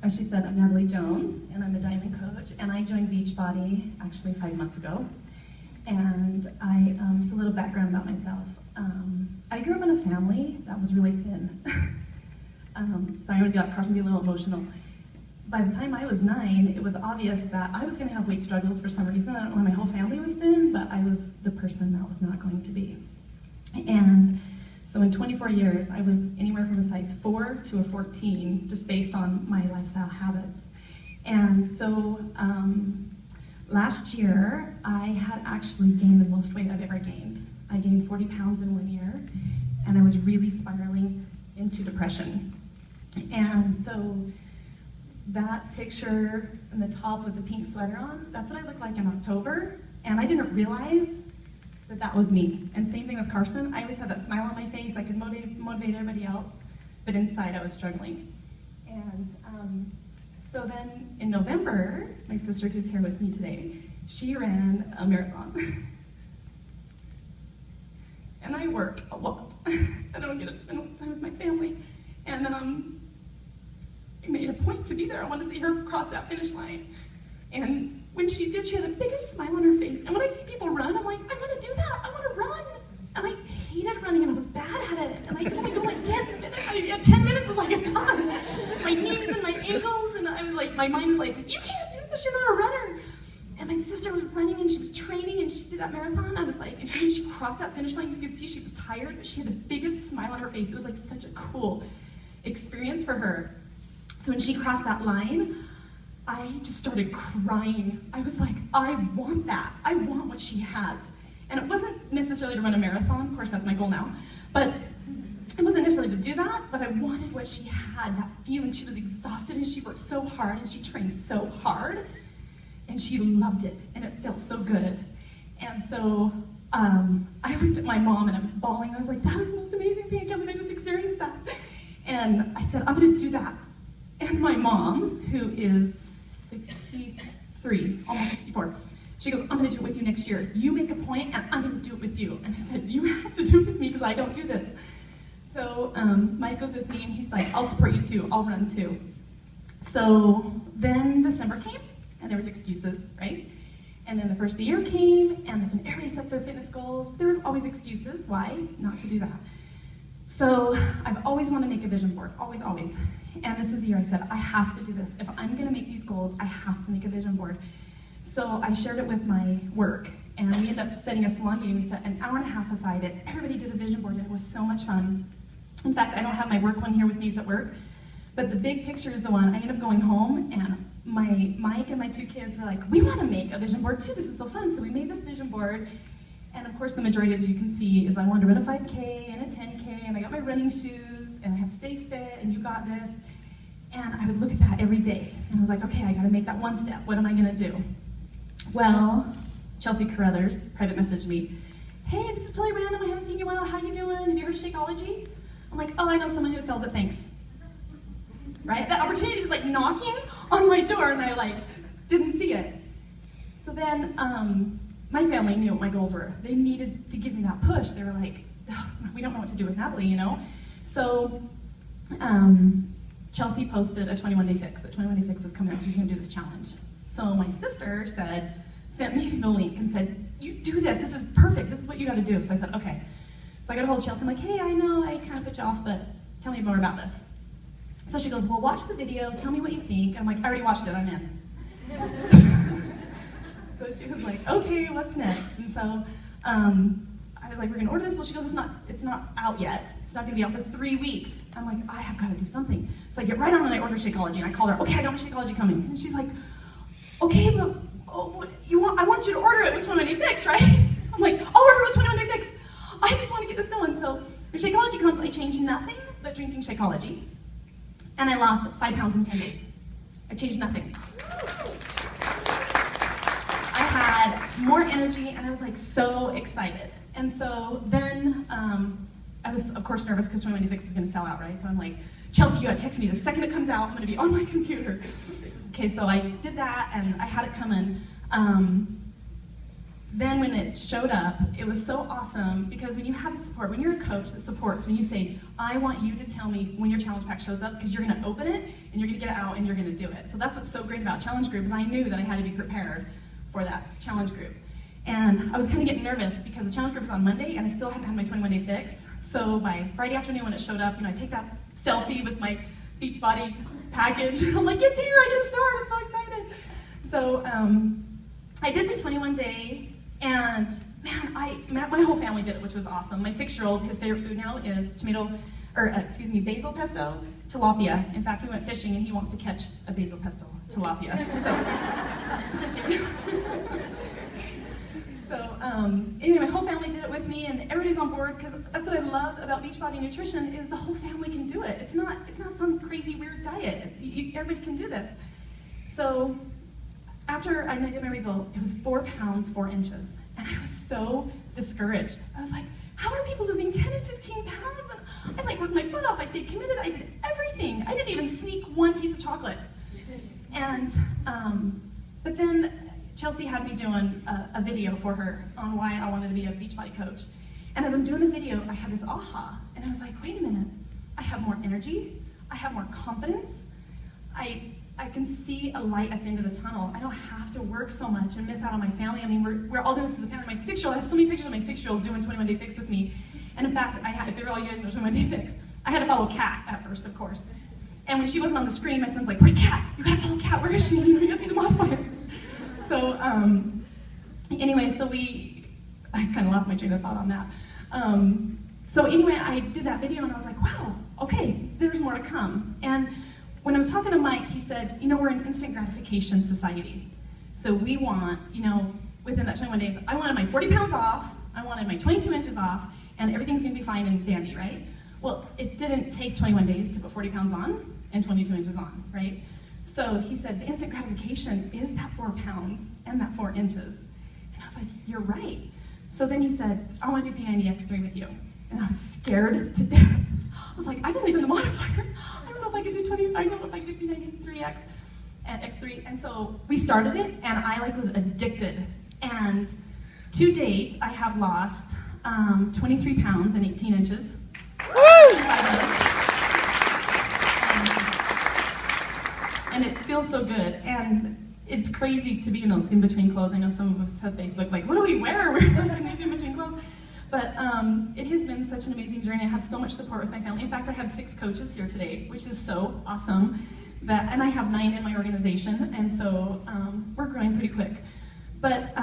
As she said, I'm Natalie Jones, and I'm a diamond coach, and I joined Beachbody actually 5 months ago. And just a little background about myself. I grew up in a family that was really thin. Sorry, I'm gonna be like Carson, be a little emotional. By the time I was 9, it was obvious that I was gonna have weight struggles for some reason. I don't know why my whole family was thin, but I was the person that was not going to be. And so in 24 years, I was anywhere from a size 4 to a 14, just based on my lifestyle habits. And so last year, I had actually gained the most weight I've ever gained. I gained 40 pounds in 1 year, and I was really spiraling into depression. And so that picture in the top with the pink sweater on, that's what I looked like in October, and I didn't realize that that was me. And same thing with Carson, I always had that smile on my face, I could motivate everybody else, but inside I was struggling. And so then in November, my sister who's here with me today, she ran a marathon. And I work a lot. I don't get to spend a lot of time with my family. And I made a point to be there. I wanted to see her cross that finish line. And when she did, she had the biggest smile on her face. And when I see people run, I'm like, I want to do that. I want to run. And I hated running, and I was bad at it. And I could only go like 10 minutes. 10 minutes was like a ton. My knees and my ankles, and I was like, my mind was like, you can't do this, you're not a runner. And my sister was running, and she was training, and she did that marathon. I was like, and when she crossed that finish line, you could see she was tired, but she had the biggest smile on her face. It was like such a cool experience for her. So when she crossed that line, I just started crying. I was like, I want that. I want what she has. And it wasn't necessarily to run a marathon. Of course, that's my goal now. But it wasn't necessarily to do that, but I wanted what she had, that feeling. She was exhausted, and she worked so hard, and she trained so hard, and she loved it, and it felt so good. And so I looked at my mom, and I was bawling. I was like, that was the most amazing thing. I can't believe I just experienced that. And I said, I'm gonna do that. And my mom, who is 63, almost 64, she goes, I'm gonna do it with you next year. You make a point, and I'm gonna do it with you. And I said, you have to do it with me, because I don't do this. So Mike goes with me, and he's like, I'll support you too, I'll run too. So then December came, and there was excuses, right? And then the first of the year came, and that's when everybody sets their fitness goals. There was always excuses, why not to do that? So I've always wanted to make a vision board, always, always. And this was the year I said, I have to do this. If I'm gonna make these goals, I have to make a vision board. So I shared it with my work, and we ended up setting a salon meeting. We set an hour and a half aside, and everybody did a vision board, and it was so much fun. In fact, I don't have my work one here with me, it's at work, but the big picture is the one. I ended up going home, and Mike and my 2 kids were like, we want to make a vision board too, this is so fun. So we made this vision board, and of course the majority of you can see is I wanted to run a 5K and a 10K, and I got my running shoes, and I have Stay Fit, and You Got This, and I would look at that every day, and I was like, okay, I gotta make that one step, what am I gonna do? Well, Chelsea Carruthers private messaged me, hey, this is totally random, I haven't seen you in a while, how you doing? Have you heard of Shakeology? I'm like, oh, I know someone who sells it, thanks. Right? That opportunity was like knocking on my door, and I like didn't see it. So then my family knew what my goals were. They needed to give me that push. They were like, oh, we don't know what to do with Natalie, you know? So Chelsea posted a 21-day fix. The 21-day fix was coming up, she's gonna do this challenge. So my sister sent me the link and said, you do this is perfect, this is what you gotta do. So I said, okay. So I got a hold of Chelsea, I'm like, hey, I know I kind of put you off, but tell me more about this. So she goes, well, watch the video, tell me what you think. And I'm like, I already watched it, I'm in. So she was like, okay, what's next? And so I was like, we're gonna order this. Well, she goes, it's not out yet. It's not gonna be out for 3 weeks. I'm like, I have gotta do something. So I get right on and I order Shakeology, and I call her, okay, I got my Shakeology coming. And she's like, okay, but I wanted you to order it with 21-day fix, right? I'm like, I'll order it with 21-day fix. I just want to get this going. So the Shakeology comes, I changed nothing but drinking Shakeology. And I lost 5 pounds in 10 days. I changed nothing. I had more energy, and I was like so excited. And so then I was, of course, nervous because 21-day fix was going to sell out, right? So I'm like, Chelsea, you got to text me the second it comes out. I'm going to be on my computer. Okay, so I did that, and I had it coming. then when it showed up, it was so awesome because when you have the support, when you're a coach that supports, when you say, I want you to tell me when your challenge pack shows up because you're gonna open it and you're gonna get it out and you're gonna do it. So that's what's so great about challenge group is I knew that I had to be prepared for that challenge group. And I was kind of getting nervous because the challenge group was on Monday and I still hadn't had my 21-day fix. So by Friday afternoon when it showed up, I take that selfie with my Beachbody package. I'm like, it's here, I get to start, I'm so excited. So I did the 21-day and man, my whole family did it, which was awesome. My 6-year-old, his favorite food now is basil pesto tilapia. In fact, we went fishing and he wants to catch a basil pesto tilapia. So it's his favorite. So anyway, my whole family did it with me, and everybody's on board because that's what I love about Beachbody Nutrition is the whole family can do it. It's not some crazy weird diet. Everybody can do this. So after I did my results, it was 4 pounds 4 inches, and I was so discouraged. I was like, how are people losing 10 and 15 pounds? And I worked my butt off. I stayed committed. I did everything. I didn't even sneak one piece of chocolate. And but then Chelsea had me doing a video for her on why I wanted to be a Beachbody coach. And as I'm doing the video, I had this aha, and I was like, wait a minute, I have more energy, I have more confidence, I can see a light at the end of the tunnel. I don't have to work so much and miss out on my family. I mean, we're all doing this as a family. My 6-year-old, I have so many pictures of my 6-year-old doing 21-day fix with me. And in fact, if all you guys know 21-day fix, I had to follow Kat at first, of course. And when she wasn't on the screen, my son's like, where's Kat? You gotta follow Kat, where is she? You gotta be the modifier. So anyway, I kind of lost my train of thought on that. So anyway, I did that video and I was like, wow, okay, there's more to come. And when I was talking to Mike, he said, we're an instant gratification society. So we want, within that 21 days, I wanted my 40 pounds off, I wanted my 22 inches off, and everything's gonna be fine and dandy, right? Well, it didn't take 21 days to put 40 pounds on and 22 inches on, right? So he said, the instant gratification is that 4 pounds and that 4 inches. And I was like, you're right. So then he said, I want to do P90X3 with you. And I was scared to death. I was like, I've only done the modifier. I don't know if I could do P90X at X3. And so we started it, and I was addicted. And to date, I have lost 23 pounds and 18 inches. Woo! And it feels so good, and it's crazy to be in those in-between clothes. I know some of us have Facebook, like, what do we wear? We're in these in-between clothes. But it has been such an amazing journey. I have so much support with my family. In fact, I have 6 coaches here today, which is so awesome. And I have 9 in my organization, and so we're growing pretty quick. But,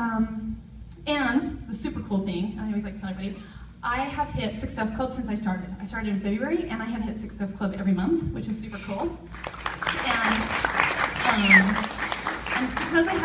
and the super cool thing, I always like to tell everybody, I have hit Success Club since I started. I started in February, and I have hit Success Club every month, which is super cool. And because I have